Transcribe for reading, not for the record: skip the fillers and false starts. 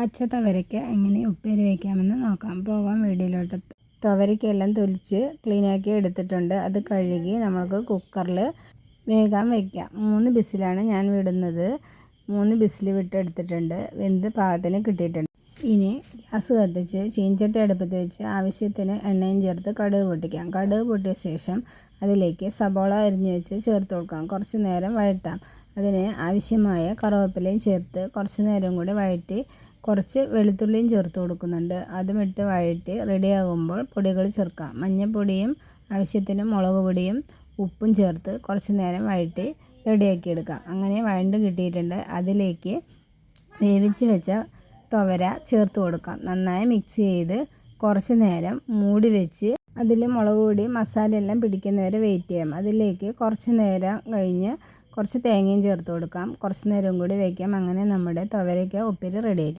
പച്ച തുവരയ്ക്ക എങ്ങനെ ഉപ്പേരി വയ്ക്കാമെന്ന് നോക്കാം. പോകാം വീഡിയോയിലോട്ട്. തുവരയ്ക്കെല്ലാം തൊലിച്ച് ക്ലീനാക്കി എടുത്തിട്ടുണ്ട്. അത് കഴുകി നമുക്ക് കുക്കറിൽ വേഗം വയ്ക്കാം. 3 വിസിലാണ് ഞാൻ വിടുന്നത്. 3 വിസിൽ വിട്ടെടുത്തിട്ടുണ്ട്. വെന്ത് പാകത്തിന് കിട്ടിയിട്ടുണ്ട്. ഇനി ഗ്യാസ് കത്തിച്ച് ചീനച്ചട്ടി അടുപ്പത്ത് വെച്ച് ആവശ്യത്തിന് എണ്ണയും ചേർത്ത് കടുക് പൊട്ടിക്കാം. കടുക് പൊട്ടിയ ശേഷം അതിലേക്ക് സബോള അരിഞ്ഞ് വെച്ച് ചേർത്ത് കൊടുക്കാം. കുറച്ച് നേരം വഴറ്റാം. അതിന് ആവശ്യമായ കറിവേപ്പിലയും ചേർത്ത് കുറച്ച് നേരം കൂടി വഴറ്റി കുറച്ച് വെളുത്തുള്ളിയും ചേർത്ത് കൊടുക്കുന്നുണ്ട്. അതും ഇട്ട് വഴറ്റി റെഡിയാകുമ്പോൾ പൊടികൾ ചേർക്കാം. മഞ്ഞൾപ്പൊടിയും ആവശ്യത്തിന് മുളക് പൊടിയും ഉപ്പും ചേർത്ത് കുറച്ച് നേരം വഴറ്റി റെഡിയാക്കിയെടുക്കാം. അങ്ങനെ വഴണ്ട് കിട്ടിയിട്ടുണ്ട്. അതിലേക്ക് വേവിച്ച് വെച്ച തുവര ചേർത്ത് കൊടുക്കാം. നന്നായി മിക്സ് ചെയ്ത് കുറച്ച് നേരം മൂടി വെച്ച് അതിൽ മുളക് പൊടി മസാലയെല്ലാം പിടിക്കുന്നവരെ വെയിറ്റ് ചെയ്യാം. അതിലേക്ക് കുറച്ച് നേരം കഴിഞ്ഞ് കുറച്ച് തേങ്ങയും ചേർത്ത് കൊടുക്കാം. കുറച്ച് നേരം കൂടി വയ്ക്കാം. അങ്ങനെ നമ്മുടെ തുവരയ്ക്ക ഉപ്പേരി റെഡി ആയി.